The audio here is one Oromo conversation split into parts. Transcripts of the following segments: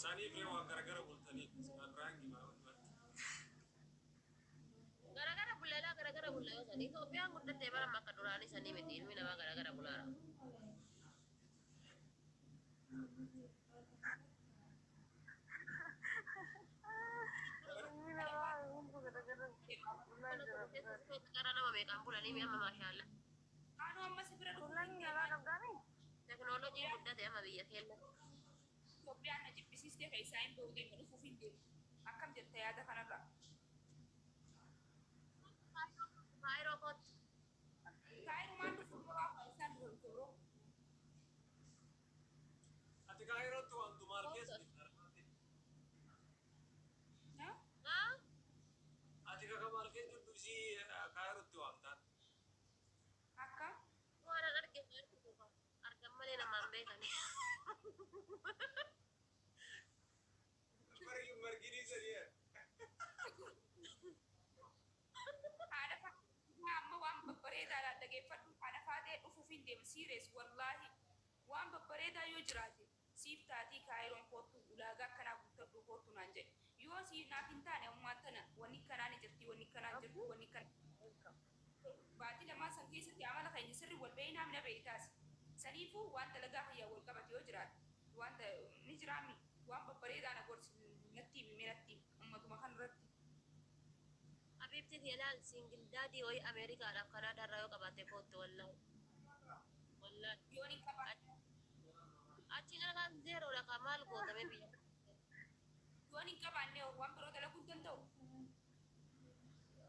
Sani prima gara bultani rangi ma gara bulla sani Itoophiyaa guddattee bara makka duraanii sanii miti ilmi namaa gara bulara. Gara nama meeqaan bulanii mi amma maashaallah. Anu amma sibira dhufuun nyala qabdaani. Teknooloojiin guddate amma biyya keenya. Itoophiyaan na jibbisiistee kan isaan boodee nu dhufuuf hin deemu. Akkam jettee yaada kanarra. Kaayiroo kooti. Kaayirumaan dhufuun waa isaan dorgoroo. Ati kaayirootti wantu maal keessatti? Ati kaka maal keessatti dursii kaayirootti waamtaan? Akka? Waan argan malee namaan beekani. Margini sariya. Ada fa amma waan babbareedaa dhaggeeffadhu ada faatee dhufuuf hin deemu serious wallahi waan babbareedaa yoo jiraate siif taatii kaayiroon kootu ulaagaa akkanaa guuttadhu kootu naan jedhe yoo si naaf hin taane ammaa tana wanni kanaan jirti wanni kanaan jirtu wanni kan baatii lamaa san keessatti amala keenya sirri wal beeynaam na beeytaas saniifuu waan dalagaa fayyaa wal qabate yoo jiraate waan ni jiraami waan babbareedaa na gorsi natti miiratti ummatuma kan irratti. Abibti tiyalaan singil daadii ho'i Ameerikaadhaaf Kanaadaarraa yoo qabaate kootti wallahi. Wallahi. Yoo ni qabaate. Achi kana kan zeeroodha kan maal gootame biyya. Yoo ni qabaanne waan biroo dalaguu danda'u.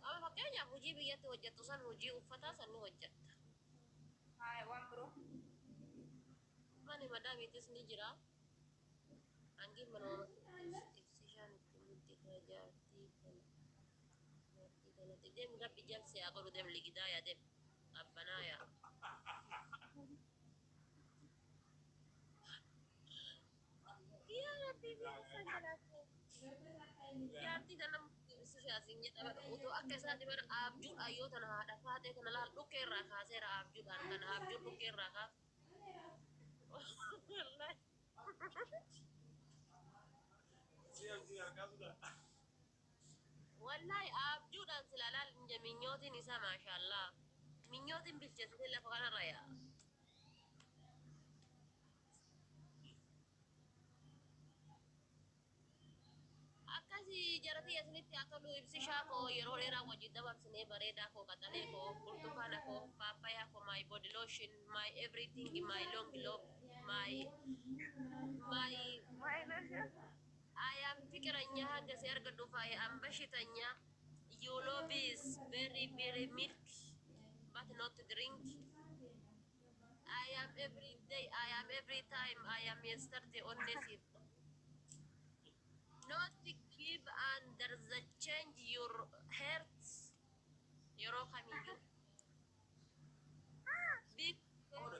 Amma fakkeenyaaf hojii biyyatti hojjettu san hojii uffataa san ni hojjetta. Haa waan biroo. Mani madaamiitis ni jira. Angin manuma ibsishaan itti jaartii kana dem rabbi jalsi yaa godhu dem ligidaa yaa dem abbanaa yaa. Yaa rabbi biyyasa jalaate. Jaartii kana ibsishaan jedhama utuu akka isaatti bara abjuu ayyoo tana haadha faatee kana laal dhukkee irraa kaaseera abjuudhaan kana abjuu dhukkee irraa kaase. Wallahi abjuudhaan silaalaa inja minyootiin isaa maashaallah minyootiin bilcheessitee lafa kanarra yaa. Akkasii jaratii asinitti akka nu ibsishaa koo yeroo dheeraa wajjin dabarsinee bareedaa koo qaxalee koo burtukaana koo paappayaa koo my body lotion my everything my long love my lotion. I am fikiranya haga si arga dufa I am bashitanya. You love is very milk but not drink. I am every day, I am every time, I am yesterday honestly. Not to give under the change your hearts. Your coming. Because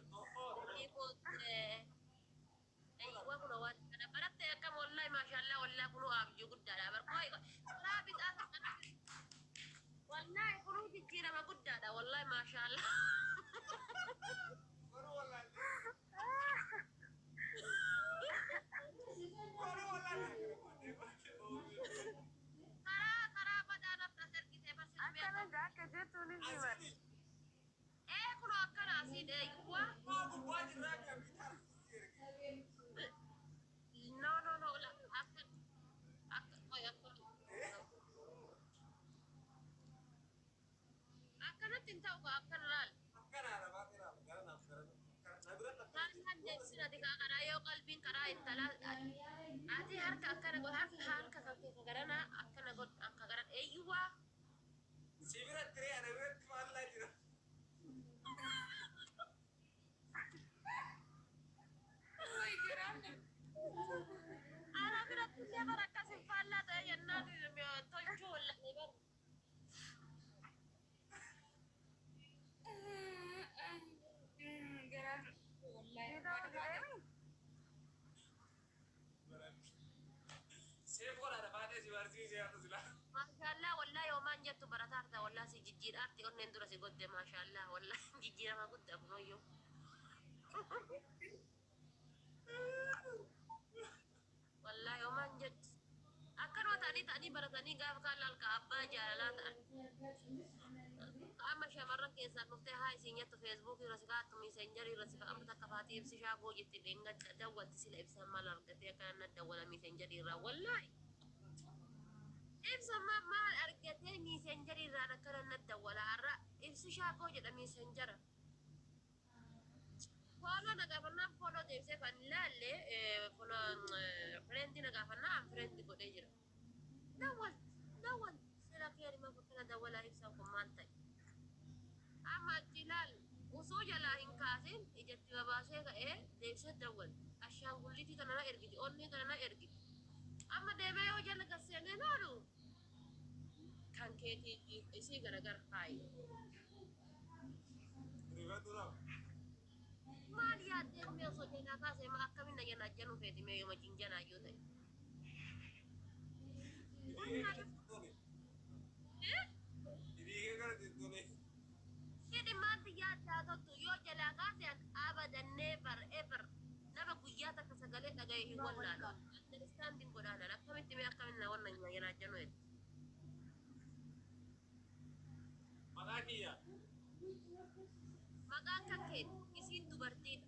أيوة كنا وان أنا برات كم والله ما شاء الله والله كنا أبجو قد دارا بركوي لا بيتأثر والله كنا كثير ما قد دارا والله ما شاء الله ترى بدأنا نتصل كده بس أنا جاك جت ونزل إيه كنا أكنا أسيد أيوة no لا أكن أي أكن تنتهي أكن رال كان سنة ديك أنا يو قلبين كرا إنتلا أدي هرك أكن أقول هرك كغرنا أكن أقول كغرنا أيوة سيبرا تري أنا بيت ما الله جرا أنا بيت سيبرا كاسم فلا ده ينادي تونجو ولا نبر Maashaallah wallahi yoomaan jettu barataarta wallahi si jijjiidhaatti onneen dura si godde maashaallah wallahi jijjiirama guddaa kunoyyuu. Wallahi yoomaan jettu. Akkanuma ta'anii baratanii gaafa kaan lalka abbaa jaalalaa ta'an. Amma shamarran keessaa dhuftee haa isiin jettu feesbuukii irra si kaa'attu miisenjarii irra si amma takka faatii ibsi shaakoo jetti dhenga dawwatti sila ibsan maal argatee akka na dawwala miisenjarii irraa wallahi. Ibsa maal argatee miisenjarii irraa akkana na dawwala har'a ibsi shaakoo jedha miisenjara. Follow nagaafannaan follow deebisee kan ilaalle friend nagaafannaa friend godhee jira. Dawwal sila keerima bakkana dawwalaa ibsan kun maal ta'e. Amma jilaal usoo jalaa hin kaasin ijatti babaasee ka'ee deebisee dawwal ashaangulliitii kana na ergiti onnee kana na ergiti. Amma deemee yoo jala gasseenee noolu kan keetii isii garagara faayi. Maal yaaddee mee osoo jalaa kaasee ma akkamiin na janaa januu feeti mee yooma jinjanaa yoo ta'e. Hidhi maanti yaaddaa toltu yoo jalaa kaasee abadan never ever nama guyyaa takka sagalee dhaga'ee hin wallaalu. Understanding godhaanan akkamitti mee akkamiin na wannan janaa januu eetti. Maqaan kan keeti isiin dubartiidha.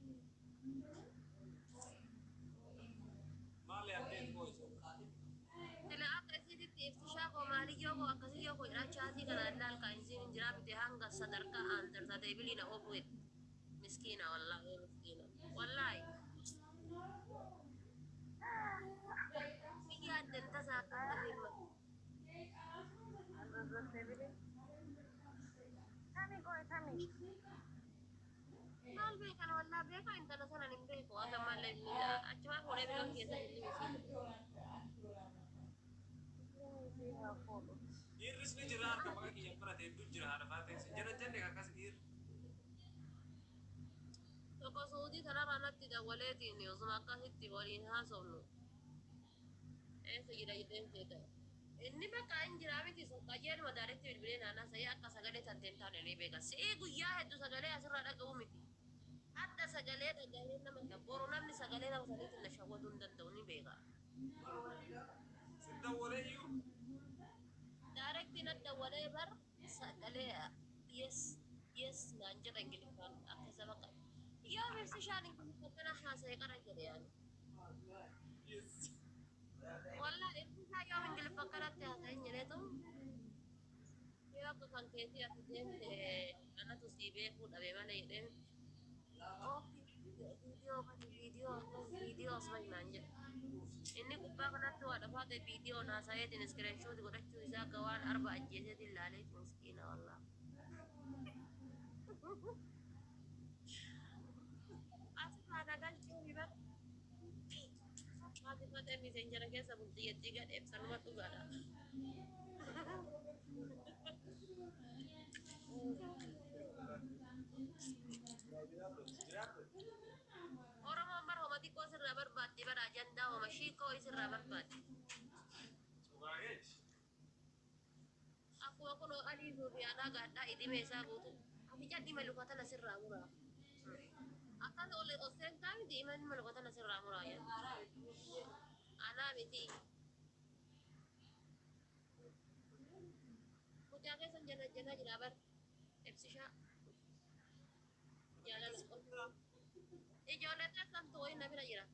Sila akka isiititti ibsi shaakoo maalii yoo koo akkasii yoo koo jedhachaatii kanaan laalkaa isiin hin jiraa bite hanga sadarkaa aantarsaa ta'e biliina obu'etti. Miskiina wallaahi miskiina. Wallaahi. Biyya addan tasaa akka hirma. Tami. Maal beekan wallaa beeka intala sanan hin beeku akka malee achumaa fuudhee biloon keessa hin Iris ni jira harka maka kiyya fudhate hedduu jira haadha faatee jala jenne akkas dhiirri. Tokko suutii kanarraa natti dawwaleetiin osuma akkasitti waliin haasofnu. Eessa jira jedheen seeta. Inni bakka hin jiraa miti sun qajeeluma daaritti bilbilee naannaa sa'ii akka sagalee tanteen taane ni beeka. Si'ii guyyaa hedduu sagalee asirraa dhaga'u miti. Hadda sagalee dhaga'ee nama boru namni sagalee nama saniitiin na shawwaduu hin danda'u ni beeka. Dawwalee iyyuu. Daarekti na dawwalee bar sagalee yes naan jedha ingiliffaan akka isa bakka. Yoo ibsi shaan ingiliffaan kana haasa'ee qara jedhe yaani. Wallahi ibsi shaa yoo ingiliffaan kanatti haasa'ee jedheetu yoo akka kan keetii ati deemte anatu sii beekuu dhabee malee jedhee viidiyoo asuma hinaan jedha. Inni gubbaa kanatti waa dhafaa ta'e viidiyoo naasa'eetiin iskiriinshooti godhachuu isaa akka waan arba ajjeeseetiin ilaaleetu miskiina wallaa. Asirraa nagalchuu hibar. Haati fatee miiseenjara keessa bultiyyattii gadheef sanuma dhugaadha. Oromoon bar homa xiqqoo sirraa barbaaddi bara ajandaa homa shiikoo sirraa barbaaddi. Akkuma kun adii fi aanaa gaadhaa idimee isaa guutu. Ati jaddi malukata na sirraa muraa. Akkas ol seentaa miti imalli malukata na sirraa muraa jedhu. Aanaa miti. Kutaa keessan jala jira bar. Ibsishaa. Jaalala. Ijoollee keessan too'in na bira jira.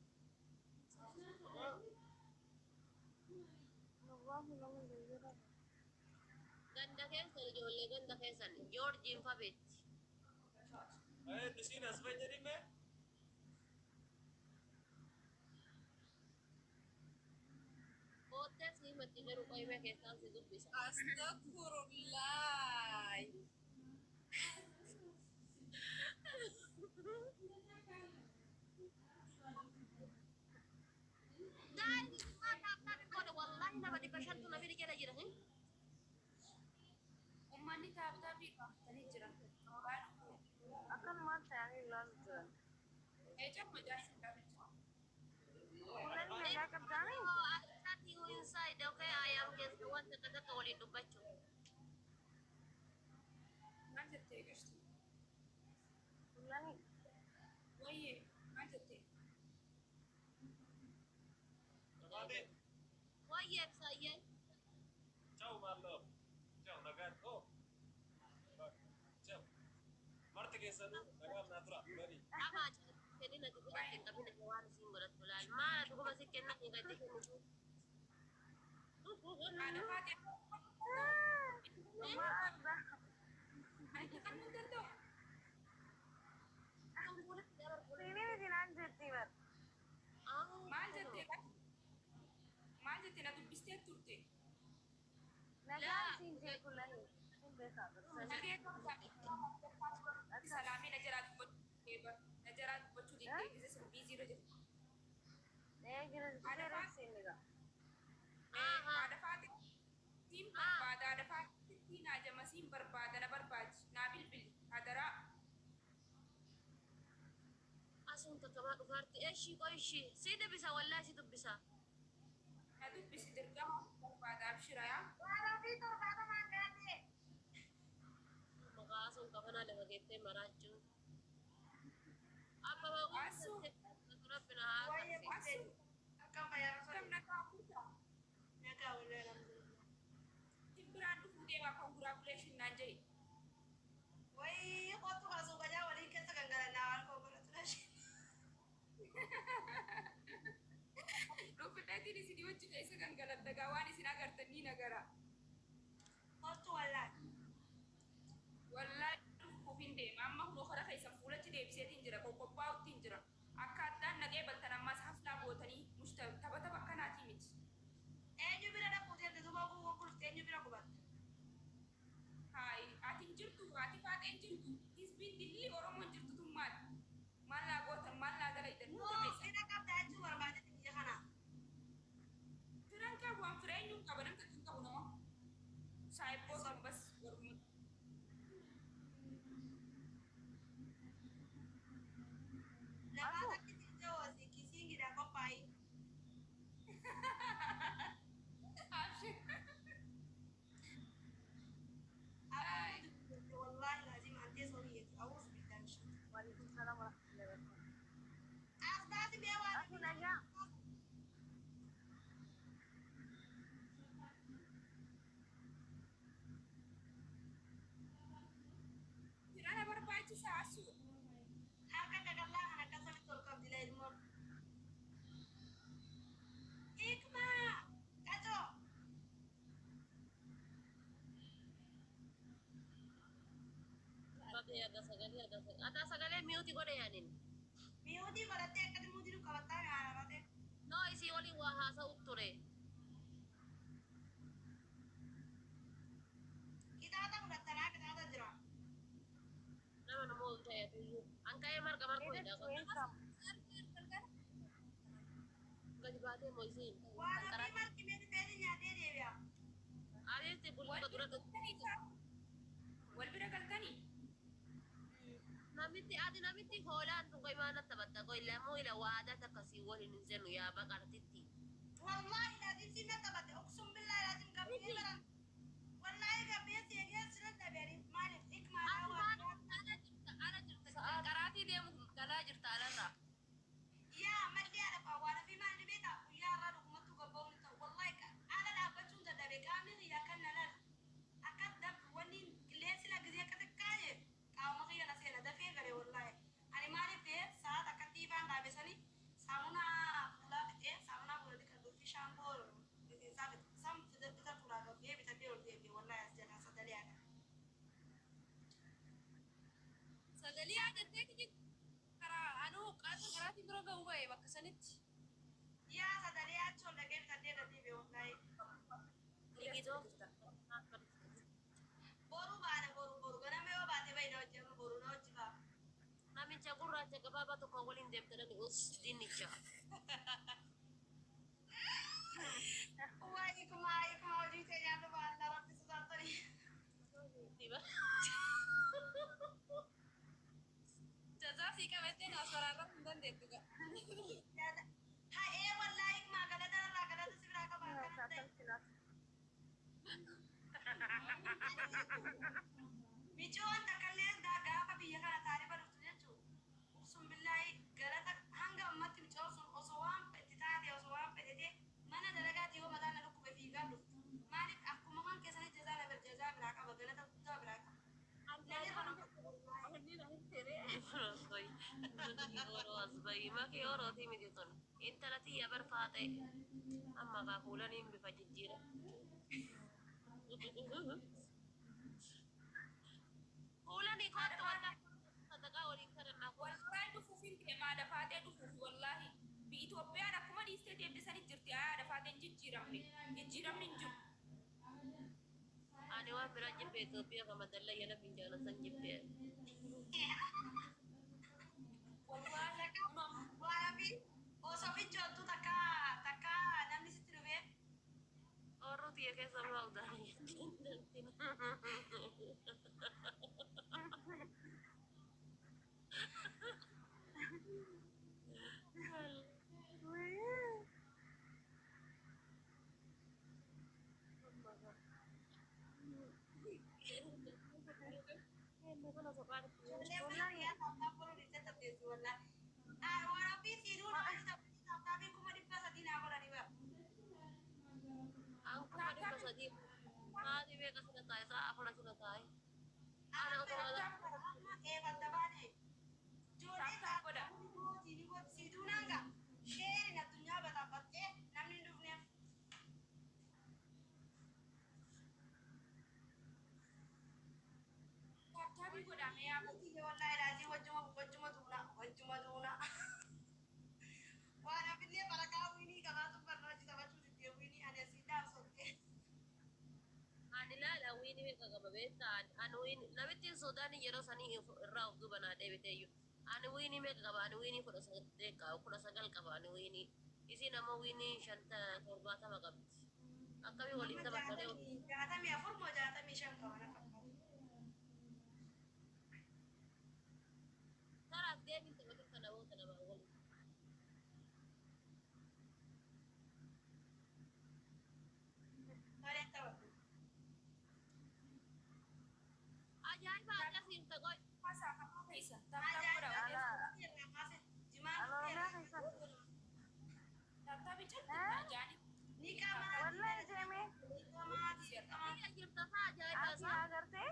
Ganda keessan ijoollee ganda keessan Joorjiin fabeetti. Isiin as fayyadime. Booddee siimatti garuu qoyimee keessaan si dubbisa. Astagfirullah. Daa'imni xiqqaa taaphaan godha wallaahi nama dhibba shantu na bira jala jira. Uummanni taaphaa fi qabatanii jiran. Akkanumaan ta'anii ilaalu jiran. Ejaan majaajila dhaabachaa. Kunneen meeshaa qabdaanii? Inside, okay, I am just تك ولين دبتشو ما جتي قشطة والله وي ما جتي Tamatin. ويا بسايا Ciao Marlo. Ciao Nagat. Oh. Ciao. Marti che sanu. Nagam natura. Bari. أما كنينا تقول لك إنك بين جوار سيمبل الفلان ما تقول بس كنا نقدر نقول أنا فاتح ما أنا كان مدلو ما جتي ما جتي أنا دبستي تورتي سلامي نجرات بتشوف نجرات بتشوف دي كذا سو بيزي رجع ada fati tim barbada ada fati tin aja masih barbada na barbaj nabil bil hadara أصلا كمان أفرت إيش كويشي سيدا بيسا ولا سيدا بيسا nadu bisi dirga barbada abshira ya مقاصد كمان لما جيت مراجو أما ما asu قلت ربنا هذا asu kam na ka kuta tibran du fude wa congratulation nanjay do fitati di sidi wacce kai sakan galat daga wani sina garta ni nagara wallahi ko finde mamma ko khara kai sam fulati de bise tinjira ko baw tinjira akaddan nage baltana mas hafla botani musta tabata bakana timit hai atin jirtu ati faten jirtu hisbin dilli oromo jirtu tummal malla gotan malla dalai dan firan ka wan firan yun ka banan ka tun ka uno sai bosan bas warmu abshir firana barbachi sa asu Tapi ada sagale mute ko yanin. No isi wali waha sa utture. Nama namo utaya tuju. Angkaya marka ko ida ko. Gaji bate mo isin. Ari te bulu ko dura wal bira galtani namiti adi namiti holan tungko imana tabatta ko ila mo ila wada takasi wali ninzenu ya bakar titi. Karati dia kala jirta alarra. Sagali ada teknik kara anu kata karati droga ubai bakasanit. Ligito. Namin cagura caga baba to kawalin dem tada ni us dinicha. Diba? Jaza fika vete na sorara mundan de tuga. ما كي أوروتي مديتون أنت لا تيجي برفاتي أما كاكولاني بفجيرة كولاني كنت والله صدقا ولين كرنا Wallahi dhufuufin deemaa dafaatee dhufuuf wallahi Itoophiyaan akkuma dhiistee deebisanii jirti haa dafaateen jijjiiramni hin jiru. أنا وين برا جنب إثيوبيا كما دلنا يلا بنجانا سنجيب Wallahi Warabi, osofi jottu takka namni sitti dhufe. أوروتي يا كيس الله ده Ijoollee biyyaa taphtaa boruu dhiittee tapheessu wallaa. Warabi siiduun hojii taphtaa fi 300 naa godhanii bara. Aku tadi pas lagi tadi mereka sudah tahu saya aku sudah tahu. Ada Amma eebbata baane. Ijoollee taphtaa siiduun hanga sheerin addunyaa bataafattee namni hin dhufneef. taabbii godhamee yaa Wallahi laazii wajjuma duuna. Waan hafillee barakaa wiinii qabaatu barnoochi taphachuu diddee wiinii ani asii dhaabsotte. ani la wini mereka gak bebeta anu wini nabi tin Sudan jero sani irra of duba na debete yu anu wini mereka gak anu wini kuda sagal kaba anu wini isi nama wini shanta torbata magabti akabi walinta bakale Jaatamii afur moo 65 qaba na fakkaata. tara debi tabakin kana wota na bawal Maaliin taphatu? ajaiba ada sim tagoy haasaa kan keessa taabtaa godha taabtaa bicha ajaani Ni kama Wallahi Jamie, iya jirta sa ajaiba ati sa agarte?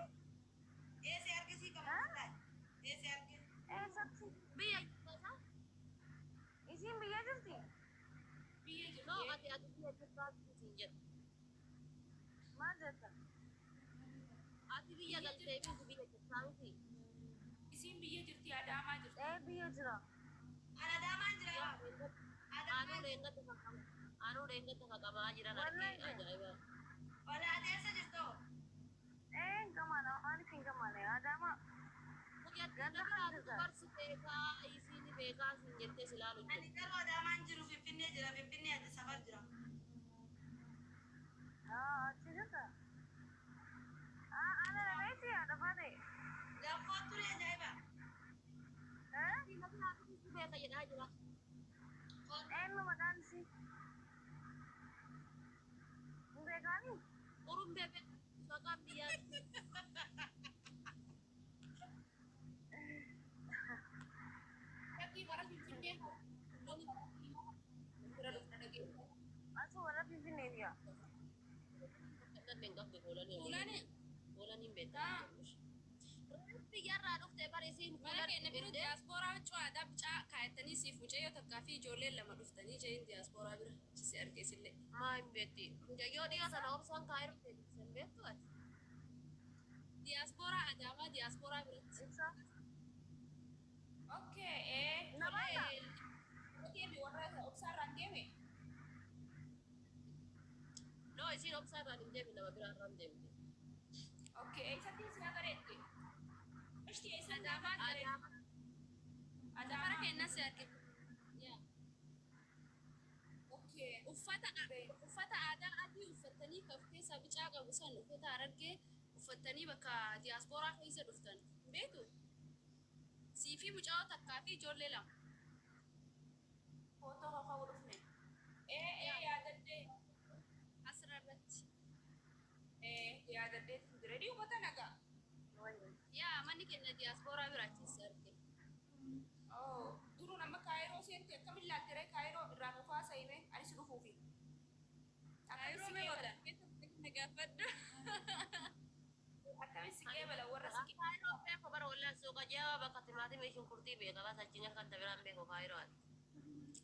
ese argisi kama ese argisi. Sabsi. biya jirta sa Isin biyya jirti? biyya no jirti ati ati biya jirta sinjet Maal jetta? ati biya galte biya jirta miti isiin biyya jirti adaamaa jirti Biyya jira. Ana daamaan jira. anu dengat kakak jiran Wallahi. arke ajaiba Wala adeessa jirtu. Gamana, ani kin gamana ya dama. Mungkin Ganda kita kan tuh juga. harus beka isini beka sinjete selalu. Ani garuu daamaan jiru Finfinnee jira. Finfinnee adda safar jira. Achi jirta. Ana nameti ya dafate. Gaafoo ture ajaa'iba. Tapi aku tuh beka ya aja lah. Eenyu maqaan isii? Hin beekani? Urun bebek suka dia. Lagi warra Finfinnee bira dhufna dhageessa. Asu warra Finfinneetiya. Kan bengkak di bulan ini. Fuulani Bulan ini beta. Biyyarraa dhuftee barisiin mana keenya bira diyaaspooraa cu'aadaa bicaa kaayatanii siif mucayyoo takkaa fi ijoolleen lama dhuftanii jeen diyaaspooraa bira si argeessillee. maa hin beetti. Mucayyoo dhiyoo sana obsaan kaayir sen beektu ati. Diyaaspooraa adaamaa diyaaspooraa biratti. Ibsa? Okay, Namoota? deemi warra obsaarraan deeme. No isiin obsaarraan hin deemne nama biraarraan deemte. Okay, eessatti isin agareetti? Ishti eessa adaamaa garee? Adaamaa kenna si arge. Okay, uffata aadaa adii uffatanii kafteessa bicaa qabu san uffata harargee uffatanii bakka diyaaspooraa keessa dhuftan. Beetu? Siifi mucaa takkaa fi ijoollee lama. Footoo kaka'uu dhufne. Yaadadde. Asirratti. Yaadadde jira. Dhii uffata nagaa. Yaa manni keenya diyaaspooraa biraachisa arge. Duruu nama kaayiroo seente akkamiin laaltere kaayiroo irraa dhufaa sayime anis dhufuufi. Kaayiroo mee wala. Gaafadhu. Akkamiin si qeebala warra Kaayiroo beeku bara wallaan suuqa jaawaa bakka timaatimii shunkurtii beeka bas achiin kan tabiraan beeku kaayiroo ati.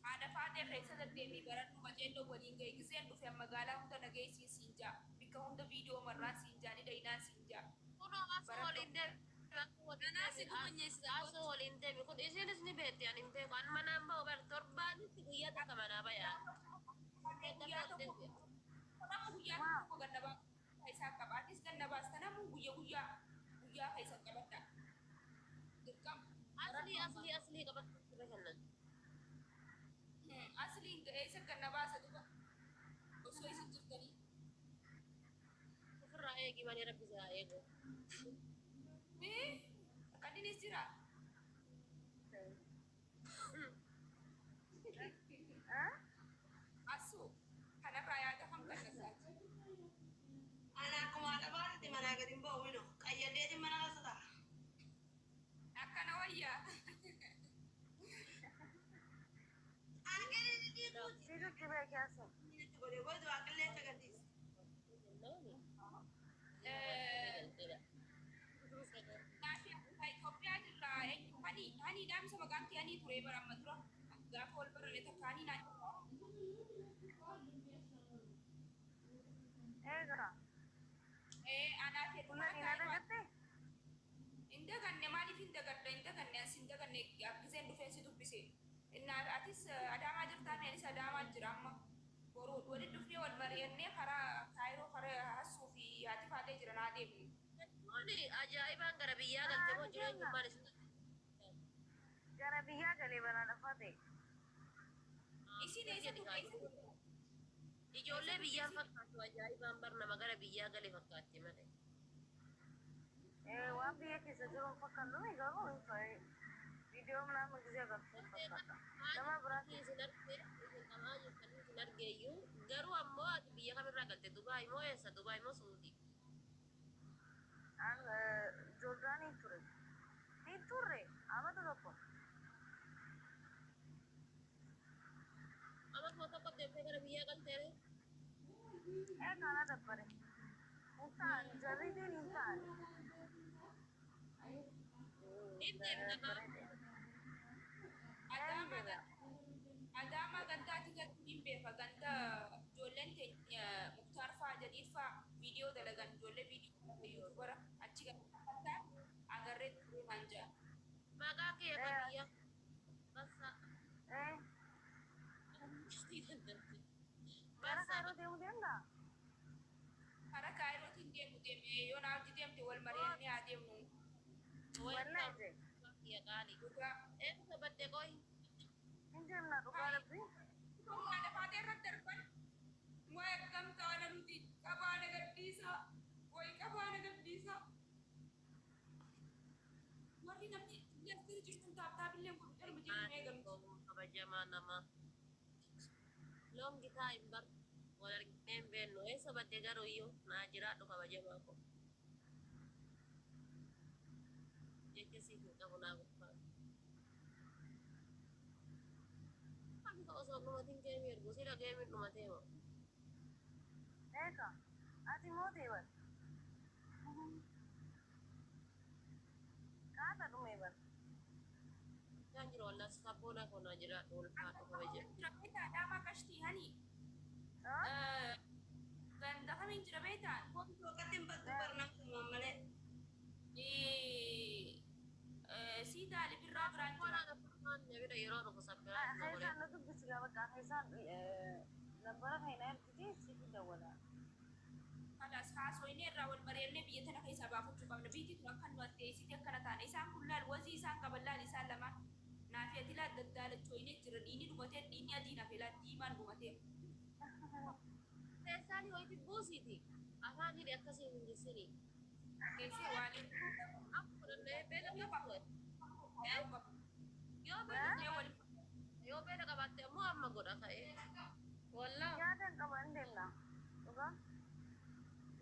Haadha faatee keessa deddeebii baradhu majeelloo waliin ga'e giseen dhufe magaalaa hunda nageessiin siin jaa. Bikka hunda viidiyoo marraan siin jaa ni dhaynaan siin jaa. Kunoo asoo waliin deemi. Asoo waliin deemi kun isiinis ni beekti ani hin beeku an manaan ba'u bar torbaanitti guyyaa takka manaa bayaa. Guyyaa tokko ganna baasa isaa qaba. Atis ganna baasta namuu guyyaa keessa qabadha. Dirqama. Asli qabatu ture kennan. Asliin eessa ganna baasa dhufa osoo isin jirtanii. Ofirraa eegi malee rabbisaa eegu. Kanninis jira. Asu kanarraa yaada kam gannasaati. Ana akkuma haadha baatutti manaa gadi hin ba'u hino qayyadeeti mana keessa ta'a. Akkana wayyaa. Ani gadi dhiibuuti. Siidutti beekaasa. Itti godhee gootu waaqillee akka gadhiisa. Itoophiyaa jirraa hani dhaamsa maqaan kee hani ture bara amma dura gaafa wal barane takka hani naan Eegaa. anaa kee Kunneen hin argatte? indaganne maaliif indagadda indaganne as indaganne akkiseen dhufeen si dubbise innaa atis adaamaa jirtaan anis adaamaa jira amma boruu walitti dhufnee wal mari'annee karaa kaayiroo karaa hassuu fi haati faatee jiran haa deemnu. Kuni ajaa'ibaan gara biyyaa galte moo jireenyummaan isin Gara biyyaa galee balaa lafaa ta'e. Isin eessatti ijoollee biyyaan fakkaatu ajaa'ibaan bar nama gara biyyaa galee fakkaatti malee. Waan biyya keessa jiru hin fakkaatu garuu hin fa'i. Viidiyoo nama gisee agarsiisu fakkaata. Nama biraatti isin argee isin qamaa jirtanii isin argeeyyuu garuu ammoo ati biyya kamirraa galte Dubaay moo eessa Dubaay moo Suudii? an Jordaanii ture. Hin turre amata tokko. Amma tokko deemtee gara biyyaa galteere? Kana dabbare. Hin ta'an jarriitiin hin ta'an. Hin deemta Adaamaa gandaati galtu hin beeka ganda ijoolleen teenya muktaar fa'aa jadiif fa'aa viidiyoo dalagan ijoollee viidiyoo bara achi ganda agarree turee maan jaa. maqaa kee biyya basa Gara kaayiroo deemuu danda'a? Karaa kaayirootiin deeme yoo naaf deemte wal mari'annee haa deemnu. Wallee je. ya kali Dhugaa. eessa badde qoy Hin deemna dhugaa rabbii. Haadha faatee irratti darban waa akkam ta'ana nuti qabaana gadhiisa. Wayi qabaana gadhiisa. Warri namni asirra jirtan taaptaabillee kun ilma jedhamee eegalu. kabajamaa nama longi time bar wal arginee hin beeknu eessa badde garuu iyyuu naa jiraadhu kabajamaa ko jecha siif hin qabu naa gurfaatu akka osoo dhumatiin geemii ergu sila geemiin dhumatee moo Eeka ati mootii bar. Kaata dhumee bar. kan jiru wallas sabboona konaa jiraadhu ulfaatu kabajamaa Jira beetaa adaamaa qashtii hani. Ganda kamiin jira beetaan. Bokkatti hin baddu barnaa malee. Siidaa libirraa biraan jira. Koraa dhufaan nabira yeroo dhufu sabbiraa hin oole Haisaan nu dubbisi gaba kaa haisaan labbara kaina ergitee siif dawwala. Kanas haasoinee irraa wal mari'annee biyya tana keessaa baafachuu qabna. Biyyi tun akka nu addeessite akkana taane. Isaan kun laal wazii isaan qaban laal isaan lama. Naafi ati laal daddaalachooinee jira. Dhiinni dhumatee dhiinni adii naafi laal diimaan dhumatee. Teessaanii wayitti buusiiti afaan hidhe akkasii hin jirsinii Keessee waan akka fudhannee beela qabdu yoo beela qabaatte ammoo amma godha ka'ee wallaa Yaada hin qaba hin deemna. Dhugaa.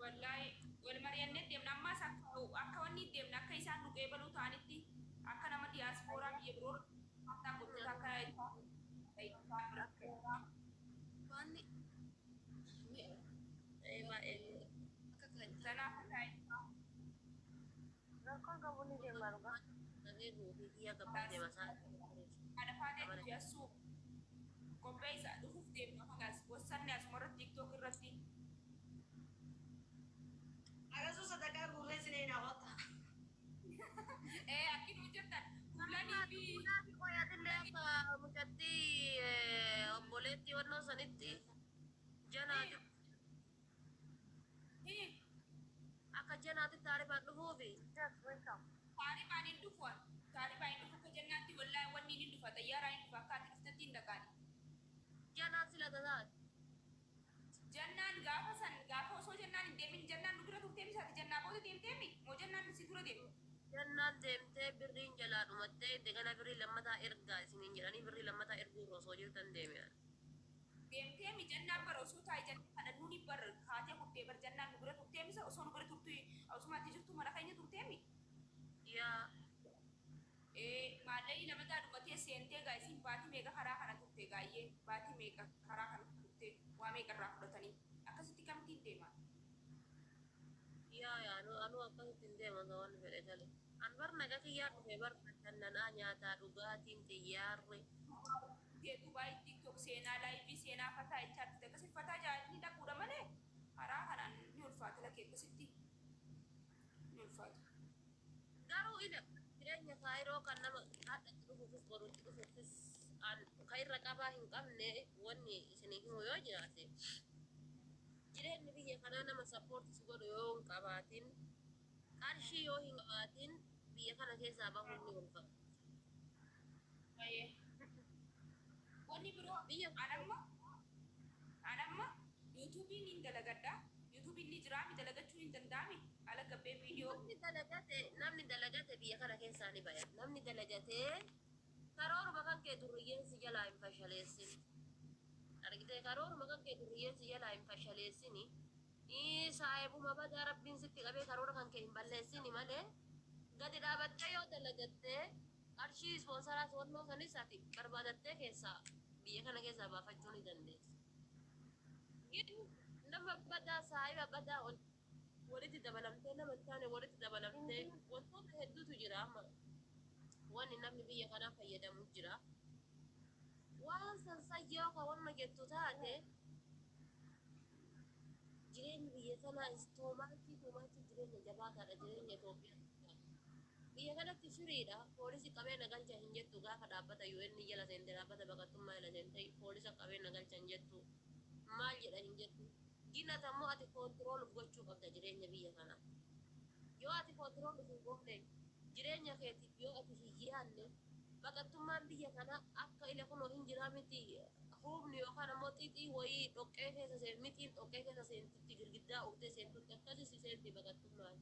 wallahi wal mari'annee deemna. Ammaas akka wanni deemna akka isaan nu qeebaluu ta'anitti akka nama diyaaspooraa biyya biroo akkaan guddaa akka waanni baay'ee akka kan Kanaaf taa'e. Rakkoo qabu ni deemaa dhugaa. Namni nuti kiyya gabbate masaa. Haadha faatee jassuu kophee isaa dhufuuf deemnu hagaas wasanni asumarratti tiktook irratti Agasuu sadaqaa gurree sinee na wata. akkin hojjetan fuulanii fi Qoyatillee akka mucatti obboleetti wannoo sanitti janaati akka janaati taarifaan dhufuufi. Yes, welcome. taarifaan hin dhufuan taarifaan hin dhufu akka jennaatti wallaahi wanni hin dhufa xayyaaraa hin dhufa akka ati dhuftatti hin dhaqaani. Janaan sila tasaati. Jannaan gaafa san gaafa osoo jannaan hin deemin jannaan nu dura turtee misaati jannaa booda deemteemi moo jannaan si dura deemte. Jannaan deemtee birriin jalaa dhumattee itti gana birrii lammataa ergaa isiniin jedhanii birrii lammataa erguu osoo jirtan deemeera. Deemteemi jannaan bara osoo taa'e jannaan kana nuni bar kaatee kuttee bar jannaan nu bira turtee misa osoo nu bira turtu osumaatti jirtu mana keenya turteemi. Yaa Maallaqni lamataa dhumatee seentee gaa isin baatii meeqa karaa kana turte gaayyee baatii meeqa karaa kana turte waa meeqa irraa fudhatanii akkasitti kamittiin deema. yaa anu akkasittiin deeman waan fedhe tale. An bar naga kiyyaa dhufe bar bashannanaa nyaataa dhugaatiin xiyyaarri. Dubaay tiktok seenaa laayivii seenaa fataa jechaatti akkasitti fataa jaallatanii dhaquudha malee karaa kanaan ni ulfaata lakkee akkasitti ni ulfaata. Garuu ila jireenya kaayiroo kan nama haadhatti dhufuufis boruutti dhufuufis kan irra qabaa hin qabne wanni isinii himu yoo jiraate jireenyi biyya kanaa nama sappoortis godhu yoo hin qabaatin qarshii yoo hin qabaatin biyya kana keessaa bahuun ni ulfaata. Wanni biroo Biyya anamma yuutuubiin hin dalagadha yuutuubiin ni jiraami dalagachuu hin danda'ami ala gabbee viidiyoo namni dalagate biyya kana keessaa ni baya. Namni dalagatee karooruma kan kee durriyyeensi jalaa hin fashaleessin. Argitee karooruma kan kee durriyyeensi jalaa hin fashaleessini. Saayibuma badaa rabbiin sitti qabee karoora kan kee hin balleessini malee gadi dhaabattee yoo dalagattee qarshii ispoonsaraa wannoo sanis ati barbaadattee keessaa biyya kana keessaa baafachuu ni dandeessa. Nama badaa saayiba badaa walitti dabalamtee nama taane walitti dabalamtee wantoota hedduutu jira amma wanni namni biyya kanaa fayyadamu jira. Waan sansayyoo ka wanna jettu taate jireenyi biyya kanaa istoomaatii jireenya jabaataadha jireenya Itoophiyaa. Biyya kanatti firiidha poolisii qabee nagalcha hin jettu gaafa dhaabbata UN jala seente dhaabbata baqattummaa jala seente poolisa qabee nagalcha hin jettu maal jedha hin jettu. Ginata immoo ati koontirooluuf gochuu qabda jireenya biyya kanaa. Yoo ati koontirooluuf hin goone jireenya keetiif yoo ati hin yaanne baqattummaan biyya kanaa akka ila kunoo hin jiraa miti hubni yookaan ammoo xixii wayii dhoqqee keessa seen mitiin dhoqqee keessa seentitti girgiddaa uftee seentutti akkasii seenti baqattummaan.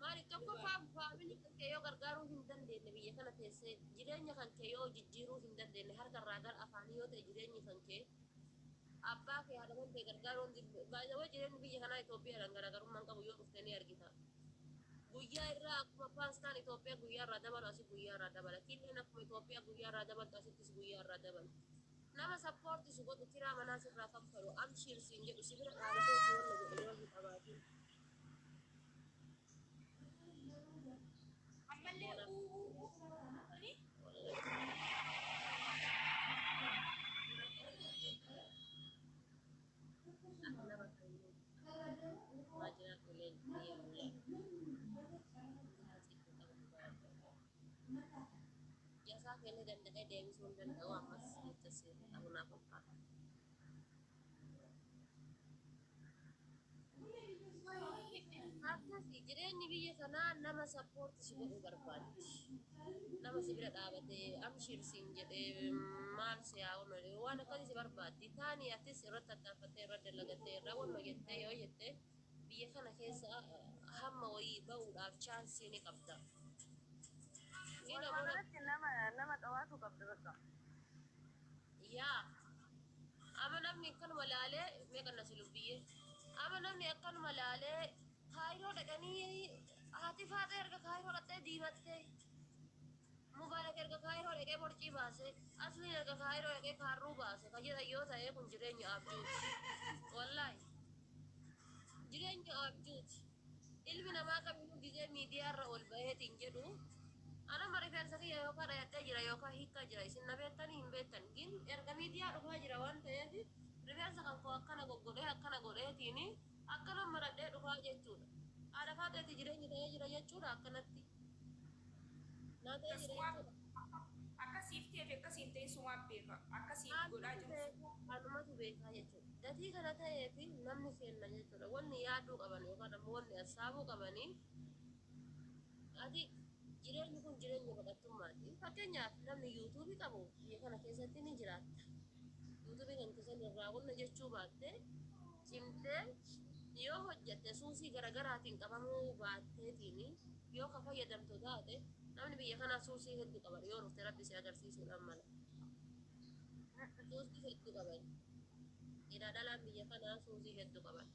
Maali tokko faamilii kan kee yoo gargaaruu hin dandeenye biyya kana teessee jireenya kan kee yoo jijjiiruu hin dandeenye harka irraa gara afaanii yoo ta'e jireenyi kan kee abbaa kee haadha kan kee gargaaruun baay'ee jireenyi biyya kanaa Itoophiyaadhaan garaagarummaan qabu yoo dhufte ni argita. Guyyaa irraa akkuma paastaan Itoophiyaa guyyaa irraa dabalu asii guyyaa irraa dabala. Killeen akkuma Itoophiyaa guyyaa irraa dabaltu asittis guyyaa irraa dabalu. Nama sappoorti si godhu kiraa manaa sirraa kaffalu amshiirsiin jedhu si bira dhaabatee si walla godhu yoo hin qabaatin. Jasa kene danda'ee deebisuu hin danda'u ammas jettasi abunaaf fakkaata. Akkasii jireenyi biyya kanaa nama sappoorti si godhu barbaaddi. Nama si bira dhaabatee amshirsiin jedhee maal si haa'uun waan akkasii si barbaaddi. Taani atis irratti tattaaffattee irra dalagattee irra walma jettee yoo jette biyya kana keessa hamma wayii ba'uudhaaf chaansii ni qabda. Walumaa nama qabaatu qabda bakka. Yaa ama namni akkanuma laalee meeqa na silubbiyye ama namni akkanuma laalee kaayiroo dhaqanii haati faata erga kaayiroo dhaqxee diimattee mubarak erga kaayiroo dhaqee borcii baase asliin erga kaayiroo dhaqee kaarruu baase ka jedhan yoo ta'e kun jireenya abjuuti wallaahi jireenya abjuuti ilmi namaa kamiyyuu gizee miidiyaarra ol baheetiin jedhu anama rifeensa kiyya yookaan dhayadhee jira yookaan hiikkaa jira isin na beektanii hin beektan gin erga miidiyaa dhufaa jira waan ta'eef rifeensa kan koo akkana goggodhee akkana godheetiin akkana maradhee dhufaa jechuudha. Haadha faateeti jireenya ta'ee jira jechuudha akkanatti. Naa ta'ee jira jechuudha. Akkasiif ta'eef akkasiin ta'e sumaan beeka. Akkasiif godhaa jiru. Anumatu beekaa jechuudha. Gatii kana ta'eef namni kenna jechuudha. Wanni yaaduu qaban yookaan ammoo wanni assaabuu qabanii ati jireenyi kun jireenya baqattummaati. Fakkeenyaaf namni yuutuubii qabu biyya kana keessatti ni jiraatta. Yuutuubii kan keessatti irraa qonna jechuu baatte cimtee yoo hojjette suusii garaagaraatiin qabamuu baatteetiin yoo ka fayyadamtu taate namni biyya kanaa suusii hedduu qaban yoo dhufte rabbi si agarsiisuudhaan mala. Suusii hedduu qaban. Dhiira dhalaan biyya kanaa suusii hedduu qaban.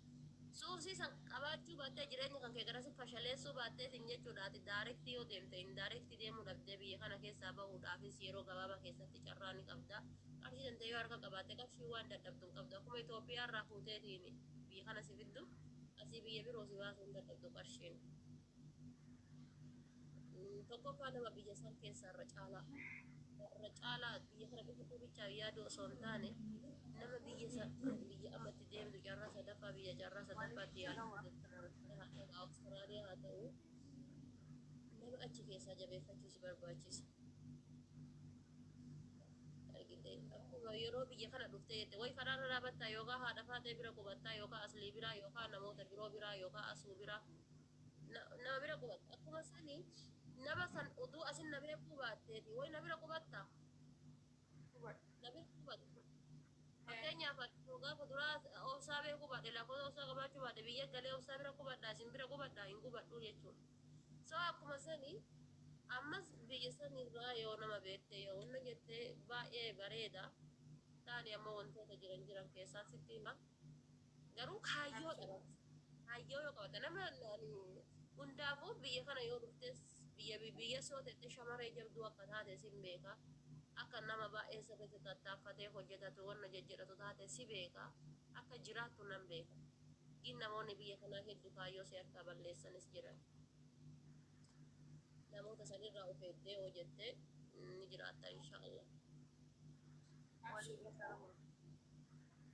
Suusii san qabaachuu baattee jireenya kan kee garasi fashaleessuu baatteetiin jechuudhaati daarektii yoo deemte indaarektii deemuu dhabdee biyya kana keessaa bahuudhaafis yeroo gabaabaa keessatti carraa ni qabda. Qarshii danda'ee yoo harka qabaatte qarshii waan dadhabdu hin qabdu. Akkuma Itoophiyaa irraa fuuteetiin biyya kana si fiddu asii biyya biroo si baasuu hin dadhabdu qarshiin. Tokkoffaa nama biyya san keessaa irra caalaa biyya kana bifa bichaa yaaduu osoo hin taane nama biyya ammatti deemtu carraa sadaffaa biyya carraa sadaffaatti yaadu Awustiraaliyaa haa ta'u nama achi keessaa jabeeffachuu si barbaachisa. Akkuma yeroo biyya kana dhuftee jette way karaarra dhaabattaa yookaan haadha faatee bira qubattaa yookaan aslii biraa yookaan namoota biroo biraa yookaan asuu biraa nama bira qubatta. Akkuma sanii nama san utuu asin na bira qubatteeti way na bira qubattaa. Na bira qubatta. Fakkeenyaaf gaafa duraa obsaa beekuu baadhe lakkoofsa obsaa qabaachuu baadhe biyya galee obsaa bira qubadhaa isin bira qubadhaa hin qubadhuu jechuudha. So akkuma sanii ammas biyya sanirraa yoo nama beekte yoo wanna jettee baay'ee bareeda taani ammoo wantoota jiran keessaa sitti hima. Garuu kaayyoo dhaban. Kaayyoo yoo qabata nama hundaafuu biyya kana yoo dhuftes biyya soo ta'e shamarree jabduu akka taate sin beeka. Akka nama baay'ee sirriitti tattaaffatee hojjetatu wanna jejjedhatu taate si beeka. Akka jiraattu nan beeka. Gin namoonni biyya kanaa hedduu kaayyoo si harkaa balleessanis jiran. Namoota sanirraa of eeggee hojjettee ni jiraatta inshaallah.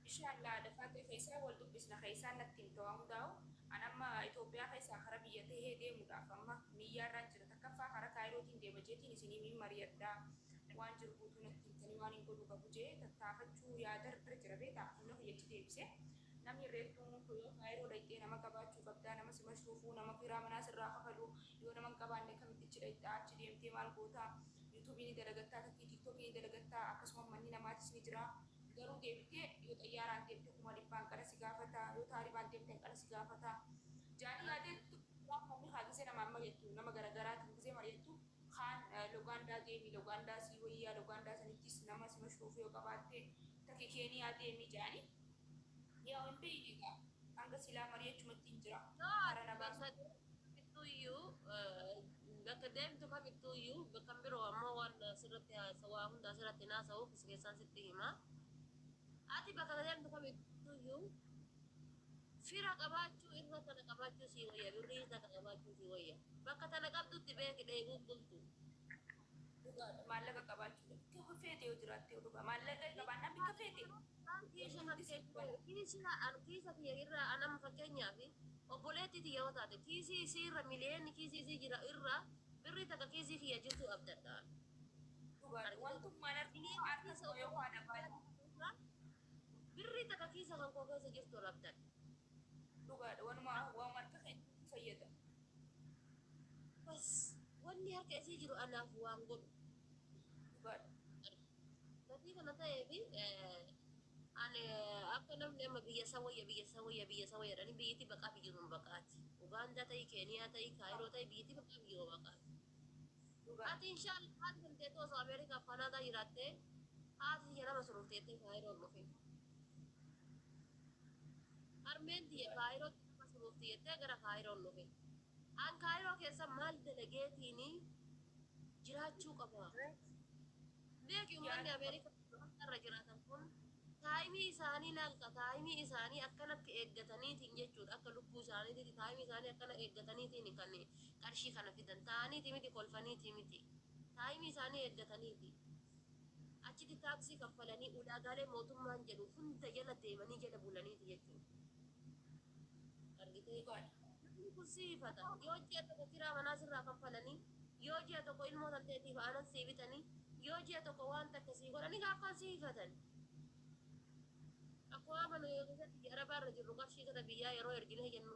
Inshaallah dafaa ta'e keessaa wal dubbisna keessaa natti hin ta'u hundaa'u an amma Itoophiyaa keessaa kara biyya ta'ee deemuudhaaf amma miyyaarraan jira takkaffaa kara kaayirootiin deema jeetiin isinii min mari'adhaa waan jiru guutuu natti himtanii waan hin godhu qabu jee tattaafachuu yaadarra jira beekaa humna hojjechi deebise namni reettuun yoo kaayiroo dhaqxee nama qabaachuu qabdaa nama si mashruufuu nama firaa manaa sirraa kafalu yoo nama hin qabaanne kamitti achi dhaqxaa achi deemtee maal gootaa yuutuubii ni dalagattaa takkii tiiktookii ni dalagattaa akkasuma manni namaatis ni jira garuu deebitee yoo xayyaaraan deemte kuma dhibbaan qara si gaafata yoo taaribaan deemte qara si gaafata jaanii yaadee waan namni haagisee nama amma jettu nama garaagaraatiin gisee mari'attu kaan Logaandaa deemii Logaandaa sii wayyaa Logaandaa sanittis nama si mashruufuu yoo qabaatte takkii Keeniyaa deemii jaanii yaa hin beeyne hanga silaa mari'achumatti hin jira hara namaa Bittuyyuu bakka deemtu kamittuyyuu bakka biroo ammoo waan sirratti haasawaa hunda asirratti naasa'uu keessaan sitti hima. Ati bakka deemtu kamittuyyuu fira qabaachuu irra tana qabaachuu sii wayya birrii tana qabaachuu sii wayya. Bakka tana qabdutti beeki dheebuu bultu. Maallaqa qabaachuu bikka feete yoo jiraatte dhugaa maallaqa qabaannaan bikka feete. Kiisa kiyya irraa anama fakkeenyaaf obboleettii yoo taate kiisii isii irra miliyoonni kiisii isii jira irra birrii takka kiisii kiyya jirtu abdadha. Wantummaan harkisa yoo waan abaalu. Birrii takka kiisa kan koo keessa jirtu abdadha. Dhugaadha wanuma waan harka keenya fayyada. Bas wanni harka isii jiru anaaf waan godhu. Dhugaadha. Gatii kana ta'eef ani akka namni amma biyya sawayya dhani biyyatti baqaa biyyoon baqaati. Ugaandaa ta'ii Keeniyaa ta'ii Kaayiroo ta'ii biyyatti baqaa biyyoo baqaati. Ati inshaallah haati kan ta'e osoo Ameerikaa fi Kanaadaa jiraattee haati ishee nama surufteettee Kaayiroon dhufe. Harmeen tiyya Kaayirootti nama surufti jettee gara Kaayiroon dhufe. An Kaayiroo keessa maal dalageetiin jiraachuu qaba. Beeki uummanni Ameerikaa irra jiraatan kun taayimii isaanii laalka taa'imii isaanii akkanatti eeggataniitiin jechuudha akka lubbuu isaaniitti taa'imii isaanii akkana eeggataniitiin kan qarshii kana fidan ta'aniiti miti kolfaniiti miti taa'imii isaanii eeggataniiti achitti taaksii kaffalanii ulaagaalee mootummaan jedhu hunda jala deemanii jala bulaniiti jechuudha argitee kursiifata yoo ji'a tokko kiraa manaa sirraa kaffalanii yoo ji'a tokko ilmoo tanteetiif aanan sii bitanii yoo ji'a tokko waan takka sii godhanii akkaan siifatan akkuma mana keessatti arabaa irra jirru qarshii kana biyyaa yeroo erginee jennu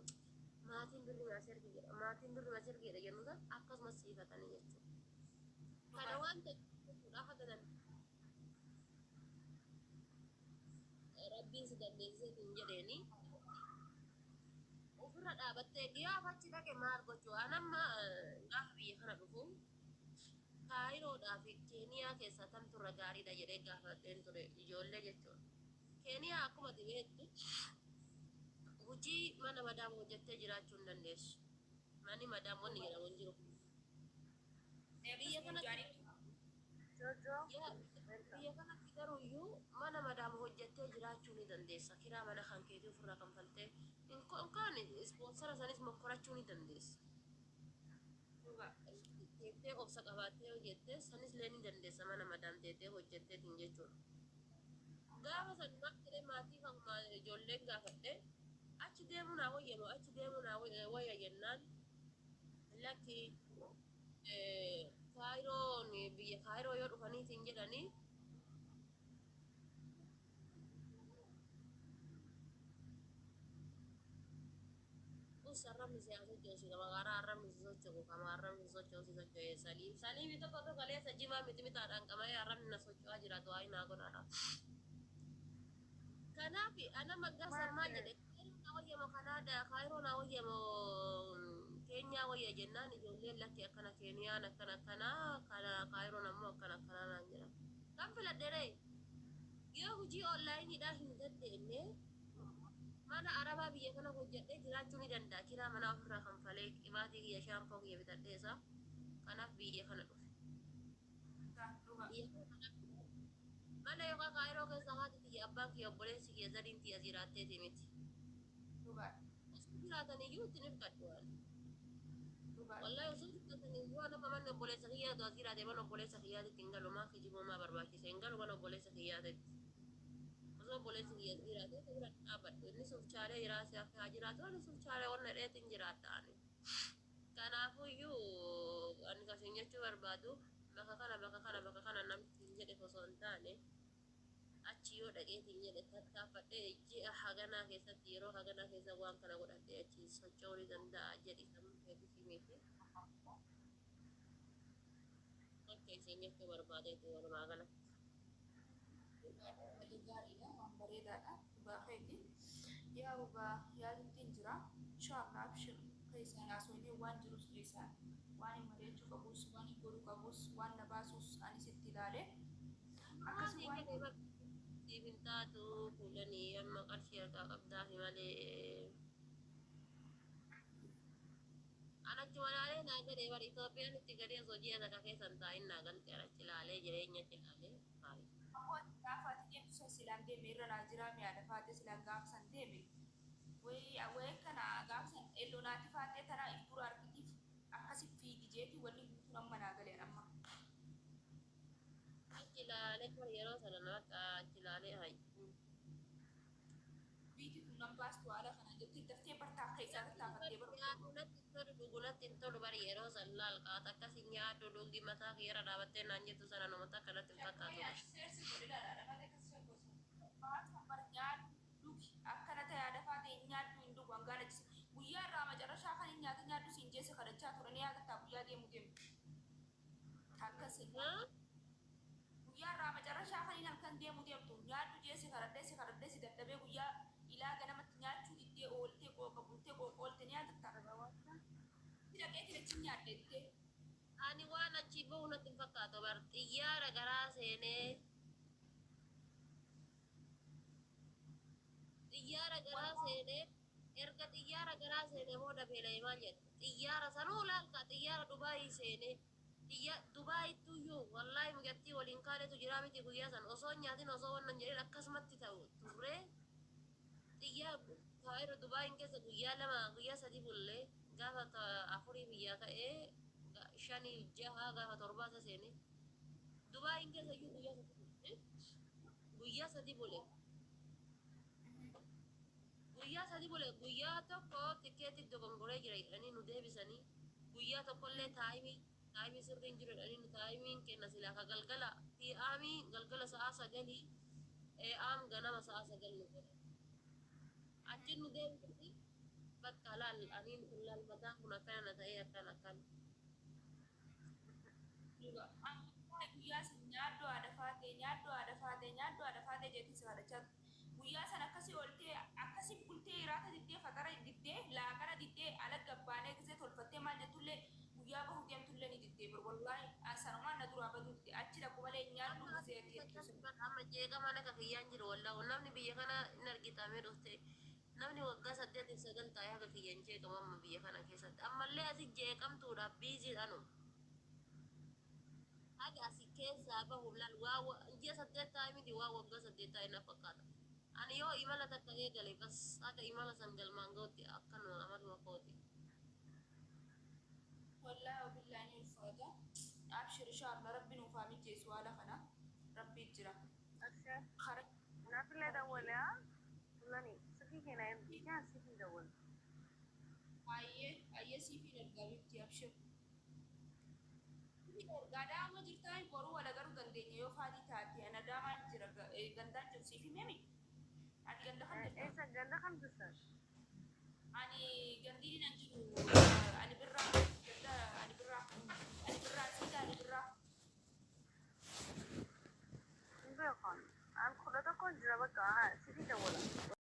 maatiin birri maas ergedha maatiin birri maas ergedha jennuudha akkasumas siifatanii jechuudha kana waan ta'eef hagadan rabbiin si dandeessee hin jedheeni ofirra dhaabattee dhiyaaf achi dhaqe maal gochuu anamma gaafa biyya kana dhufu kaayiroodhaa fi keeniyaa keessaa tamtu irra gaariidha jedhee gaafadheen ture ijoollee jechuudha. Keeniyaa akkuma beektu hojii mana madaama hojjettee jiraachuu hin dandeessu. Manni madaamonni jedhamu hin jiru. Biyya kanatti garuuyyuu mana madaama hojjettee jiraachuu ni dandeessa. Kiraa mana kan keetii ofirraa kanfaltee kaan ispoonsara sanis mokkorachuu ni dandeessa. Teettee obsa qabaattee hojjettee sanis lee ni dandeessa mana madaam teettee hojjetteetiin jechuudha. Gaafa san makkiree maatii kan ijoolleen gaafadhe achi deemuu naa wayyamu achi deemuu naa wayya jennaan lakki kaayiroon biyya kaayiroo yoo dhufaniitiin jedhanii arrabni siyaasa joosi kama gara arrabni si socho'u kama arrabni socho'u si socho'e saliifi tokko tokko leessa jimaa miti mitaadhaan qabee arrabni na socho'aa jiraatu waa'ee naa godhaadha. Kanaaf ana maggaa sarmaa jedhe kaayiroo naa wayyamoo kanaadha kaayiroo naa wayyamoo keenyaa wayya jennaan ijoolleen lakki akkana keeniyaan akkana kana kaayiroon ammoo akkana naan jedha. Kan filadheree yoo hojii onlaayiniidhaa hin dandeenye mana arabaa biyya kana hojjedhee jiraachuu ni danda'a kiraa mana ofirraa kanfalee qibaatii kiyya shaampoo kiyya bitadheessa kanaaf biyya kana dhufe. Mana yookaan kaayiroo keessa haati tiyya abbaan kiyya obboleessi kiyya sadiin tiyya jiraatteeti miti. Osoo jiraataniyyuu itti hirkadhu waan. Wallahi osoo jiraataniyyuu waan akka manni obboleessa kiyyaa otoo jiraate mana obboleessa kiyyaatitti hin galu maa kijibuumaa barbaachise hin galu mana obboleessa kiyyaatitti. Osoo obboleessi kiyya jiraate bira dhaabbadhu inni suuchaalee jiraate akka jiraatu ani suuchaalee wanna dheetiin jiraataani. Kanaafuyyuu ani kasiin jechuu barbaadu bakka kana namni jedhe osoo hin taane achi yoo dhaqeetiin jedhe tattaaffadhee ji'a haganaa keessatti yeroo haganaa keessa waan kana godhadhee achi socho'uu ni danda'a jedhi kan eebbisii miti. Akka isiin jechuu barbaadeetu walumaa galatti. Gaariidha waan bareedaadha dhugaa feeti yaa dhugaa yaadittiin jira inshallah abshir keessaan haasofnee waan jirus keessaan waan hin mareechuu qabus waan hin godhuu qabus waan na baasus anis itti ilaale akkasuma waan Siifin taatu fuulanii amma qarshii harkaa qabdaaf malee anachi walaalee naa gadee bari Itoophiyaan itti gadee osoo ji'a takka keessan taa'in naa galte anachi ilaalee jireenya ilaalee maali. Gaafaati deemtu silaan deeme irra naa jira mi'aadha faate silaan gaafsan deeme wayii kana gaafsan ellonaati faate tana iftura argitiif akkasi fiigi jeeti wanni guutuun amma naa galeen amma. Achi ilaalee kan yeroo sana naqa achi ilaalee hayi. Biiti kun nan baastu haala kana jetti daftee bartaa akka isaa tattaafattee barbaadu. Dhugunatti hin tolu bari yeroo san laalqaata akkasi nyaadhu dhugi mataa keera dhaabattee naan jettu sana namatti akkanatti hin akkana ta'e yaada faatee nyaadhu hin dhugu hangaan ajjisa guyyaa irraa macarrashaa kan hin nyaata nyaadhu siin jeessa kadhachaa turanii yaadataa guyyaa deemu akkasi guyyaa irraa macarrashaa kan hin halkan deemu deemtu nyaadhu jeessa kadhadhee si dadhabee guyyaa ilaa ganamatti nyaachuu diddee ooltee bultee oolte ni yaadataa dhaqeetiin achi nyaaddeettee. Ani waan achi bahu natti hin fakkaatu bar xiyyaara garaa seenee erga xiyyaara garaa seenee booda beela'ee maal jedhe xiyyaara sanuu laalkaa xiyyaara Dubaayii seenee Dubaayittuyyuu wallaahi mucattii waliin kaanetu jira miti guyyaa san osoo nyaatin osoo wannan jedhin akkasumatti ta'u turree xiyyaa kaayiroo Dubaayin keessa guyyaa lama guyyaa sadii bullee gaafa afurii biyyaa ka'ee shanii jaha gaafa torbaa isa seene Dubaayin keessa iyyuu guyyaa sadii bulee guyyaa tokko tikeetti dogongoree jira jedhanii nu deebisanii guyyaa tokkollee taayimii sirriin jiru jedhanii nu taayimiin kenna silaa ka galgala ti'aamii galgala sa'a sagalii ee'aam ganama sa'a sagal nu godhe achi nu deebisanii bakka laal aniin kun laal mataan kun akkana ta'ee akkan guyyaa san nyaaddoo haadha faatee jeetti si haadhachaa guyyaa san akkasii ooltee akkasii bultee hiraata diddee fatara diddee laaqana diddee ala gabbaanee gisee tolfattee maal jettullee guyyaa bahu deemtullee ni diddee bir wallaahi sanumaan na duraa badutti achi dhaqu malee nyaaddu gisee amma jeeqa mana kakiyyaan jiru wallaahu namni biyya kana hin argitamee dhufte namni waggaa 8-9 taa'ee haga kiyyan jeeqama amma biyya kana keessatti ammallee asi jeeqamtuudhaaf biiziidhanu haga asi keessaa bahu laal waa ji'a 8 taa'ee miti waa waggaa 8 taa'ee na fakkaata ani yoo imala takka eegale bas haga imala san galmaan gootti akkanuma amaluma kooti والله وبالله اني الفاضة ابشر ان شاء الله ربي نوفامي جيس ولا خنا ربي يجرا أكثر خرج نافلة دولة لاني سكي هنا يمكن كان سكي دولة اي سي في الغابي تي ابشر غادا ما جرتاي برو ولا غرو غندني يو فادي تاتي انا داما جرا غندان جسي في ميمي ادي غندا خن إيش الجنة 5 سنين اني غندي نجو اني برا غندا اني برا سيدا اني برا بيخون أنا كل ده كل جرا بقى سكي دولة